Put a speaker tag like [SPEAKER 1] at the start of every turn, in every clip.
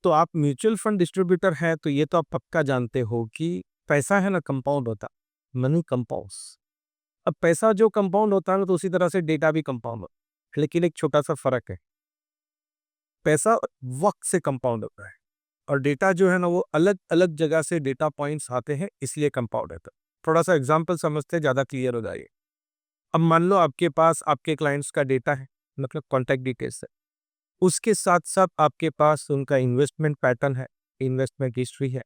[SPEAKER 1] तो आप mutual fund distributor हैं तो ये तो आप पक्का जानते हो कि पैसा है ना कंपाउंड होता, मनी कंपाउंड्स। अब पैसा जो कंपाउंड होता है ना तो उसी तरह से डेटा भी कंपाउंड होता है, लेकिन एक छोटा सा फर्क है। पैसा वक्त से कंपाउंड होता है और डेटा जो है ना वो अलग अलग जगह से डेटा पॉइंट्स आते हैं, इसलिए कंपाउंड होता है। थोड़ा सा एग्जांपल समझते हैं, ज़्यादा क्लियर हो जाएगी। अब मान लो आपके पास आपके क्लाइंट्स का डेटा है, मतलब कॉन्टैक्ट डिटेल्स है। उसके साथ साथ आपके पास उनका इन्वेस्टमेंट पैटर्न है, इन्वेस्टमेंट हिस्ट्री है।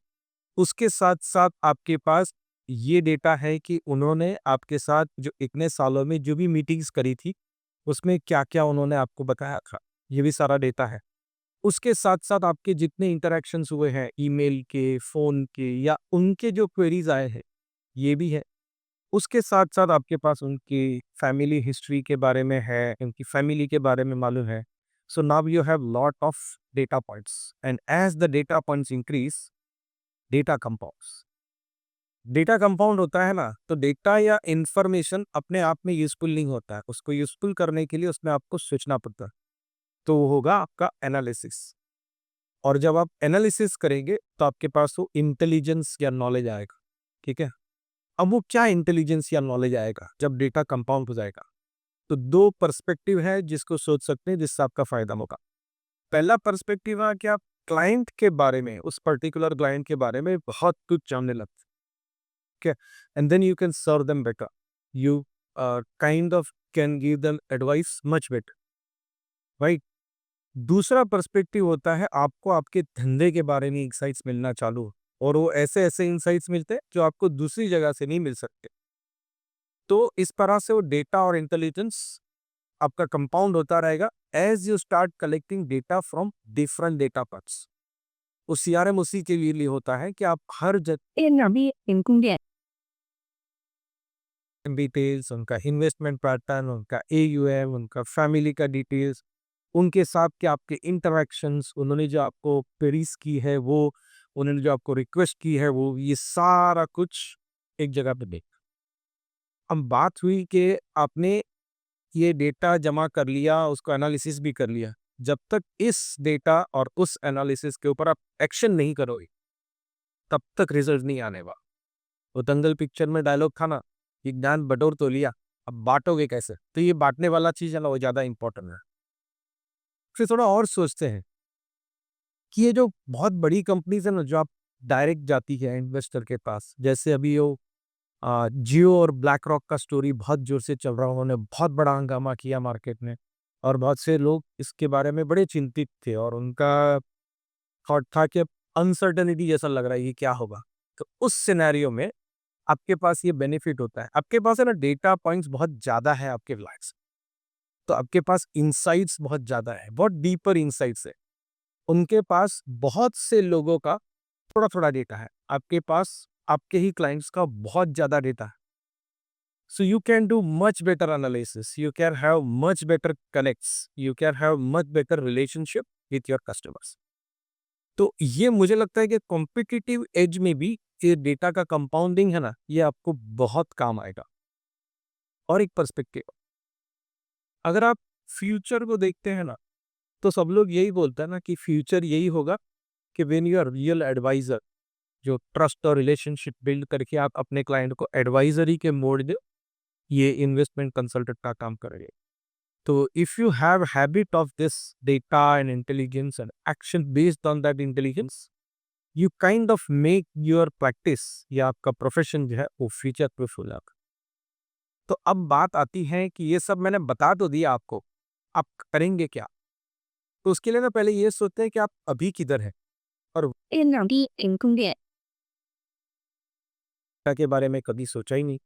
[SPEAKER 1] उसके साथ साथ आपके पास ये डेटा है कि उन्होंने आपके साथ जो इतने सालों में जो भी मीटिंग्स करी थी, उसमें क्या-क्या उन्होंने आपको बताया था, ये भी सारा डेटा है। उसके साथ-साथ आपके जितने इंटरैक्शंस हुए हैं, ईमेल के, फ़ोन के या उनके जो क्वेरीज़ आए हैं, ये भी है। उसके साथ-साथ आपके पास उनकी फैमिली हिस्ट्री के बारे में है, उनकी फैमिली के बारे में मालूम है। So now you have lot of data points and as the data points increase, data compounds. Data compound होता है ना, तो डेटा या इंफॉर्मेशन अपने आप में यूज़फुल नहीं होता है। उसको यूज़फुल करने के लिए उसमें आपको सोचना पड़ता है। तो वो होगा आपका एनालिसिस। और जब आप एनालिसिस करेंगे तो आपके पास वो इंटेलिजेंस या नॉलेज आएगा। ठीक है? अब वो क्या इंटेलिजेंस या नॉलेज आएगा जब डेटा कंपाउंड हो जाएगा? तो 2 पर्सपेक्टिव है जिसको सोच सकते हैं, जिससे आपका फ़ायदा होगा। पहला पर्सपेक्टिव है कि आप क्लाइंट के बारे में, उस पर्टिकुलर क्लाइंट के बारे में बहुत कुछ जानने लगते हैं। ठीक है? And then you can serve them better. You kind of can give them advice much better, right? दूसरा पर्सपेक्टिव होता है आपको आपके धंधे के बारे में इनसाइट्स मिलना चालू हो, और वो ऐसे-ऐसे इनसाइट्स मिलते हैं जो आपको दूसरी जगह से नहीं मिल सकते। तो इस तरह से वो डेटा और इंटेलिजेंस आपका कंपाउंड होता रहेगा as you start collecting data from different data parts. वो सीआरएम उसी के लिए होता है कि आप हर डिटेल्स, उनका इन्वेस्टमेंट पैटर्न, उनका एयूएम, उनका फैमिली का डिटेल्स, उनके साथ के आपके इंटरैक्शंस, उन्होंने जो आपको क्वेरीज की है वो, उन्होंने जो आपको रिक्वेस्ट की है वो, ये सारा कुछ एक जगह पे देख। अब बात हुई कि आपने ये डेटा जमा कर लिया, उसको एनालिसिस भी कर लिया। जब तक इस डेटा और उस एनालिसिस के ऊपर आप एक्शन नहीं करोगे, तब तक रिजल्ट नहीं आने वाला। वो दंगल पिक्चर में डायलॉग था ना, कि ज्ञान बटोर तो लिया, अब बाँटोगे कैसे? तो ये बाँटने वाला चीज़ है ना, वो ज़्यादा इम्पोर्टेंट है। फिर थोड़ा और सोचते हैं कि ये जो बहुत बड़ी कंपनीज़ है ना, जो आप डायरेक्ट जाती है इन्वेस्टर के पास, जैसे अभी वो जियो और ब्लैक रॉक का स्टोरी बहुत जोर से चल रहा है, उन्होंने बहुत बड़ा हंगामा किया मार्केट में और बहुत से लोग इसके बारे में बड़े चिंतित थे और उनका थॉट था कि अनसर्टेनिटी जैसा लग रहा है कि क्या होगा। तो उस सिनेरियो में आपके पास ये बेनिफिट होता है, आपके पास है ना डेटा पॉइंट्स बहुत ज़्यादा है आपके लाइक्स, तो आपके पास इनसाइट्स बहुत ज़्यादा है, बहुत डीपर इनसाइट्स है। उनके पास बहुत से लोगों का थोड़ा-थोड़ा डेटा है, आपके पास आपके ही क्लाइंट्स का बहुत ज़्यादा डेटा है। So you can do much better analysis. You can have much better connects. You can have much better relationship with your customers. तो ये मुझे लगता है कि कॉम्पिटिटिव एज में भी ये डेटा का कंपाउंडिंग है ना, ये आपको बहुत काम आएगा। और एक पर्सपेक्टिव, अगर आप फ्यूचर को देखते हैं ना, तो सब लोग यही बोलते हैं ना कि फ्यूचर यही होगा कि when you are real adviser, जो ट्रस्ट और रिलेशनशिप बिल्ड करके आप अपने क्लाइंट को एडवाइजरी के मोड में ये इन्वेस्टमेंट कंसल्टेंट का काम करेंगे। So if you have habit of this data and intelligence and action based on that intelligence, you kind of make your practice या आपका प्रोफेशन जो है वो फ्यूचर प्रूफ हो जाएगा। तो अब बात आती है कि ये सब मैंने बता तो दिया आपको, आप करेंगे क्या? तो उसके लिए ना पहले ये सोचते हैं कि आप अभी किधर हैं और के बारे में कभी सोचा ही नहीं,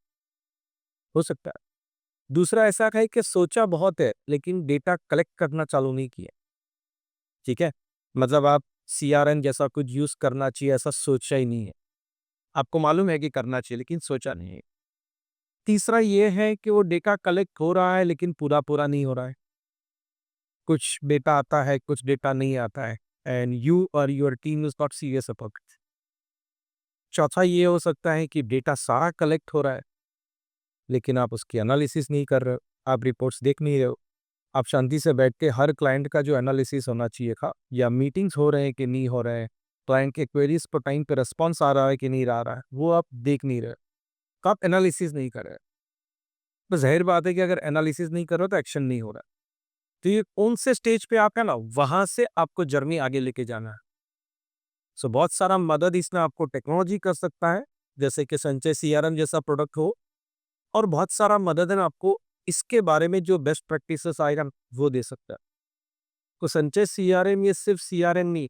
[SPEAKER 1] हो सकता है। दूसरा ऐसा है कि सोचा बहुत है लेकिन डेटा कलेक्ट करना चालू नहीं किया। ठीक है? मतलब आप सीआरएम जैसा कुछ यूज़ करना चाहिए ऐसा सोचा ही नहीं है। आपको मालूम है कि करना चाहिए लेकिन सोचा नहीं है। तीसरा ये है कि वो डेटा कलेक्ट हो रहा है लेकिन पूरा-पूरा नहीं हो रहा है। कुछ डेटा आता है, कुछ डेटा नहीं आता है एंड यू और your team is not serious about it. चौथा ये हो सकता है कि डेटा सारा कलेक्ट हो रहा है, लेकिन आप उसकी एनालिसिस नहीं कर रहे हो, आप रिपोर्ट्स देख नहीं रहे हो। आप शांति से बैठ के हर क्लाइंट का जो एनालिसिस होना चाहिए था, या मीटिंग्स हो रहे हैं कि नहीं हो रहे हैं, क्लाइंट के क्वेरीज पर टाइम पे रिस्पॉन्स आ रहा है कि नहीं आ रहा है, वो आप देख नहीं रहे, तो आप एनालिसिस नहीं कर रहे। तो ज़ाहिर बात है कि अगर एनालिसिस नहीं कर रहे हो तो एक्शन नहीं हो रहा। तो ये कौन से स्टेज पे आप है ना, वहाँ से आपको जर्नी आगे लेके जाना है। सो बहुत सारा मदद इसमें आपको टेक्नोलॉजी कर सकता है, जैसे कि संचय सीआरएम जैसा प्रोडक्ट हो, और बहुत सारा मदद है ना आपको इसके बारे में जो बेस्ट प्रैक्टिसेस आएगा वो दे सकता है। तो संचय सीआरएम ये सिर्फ सीआरएम नहीं,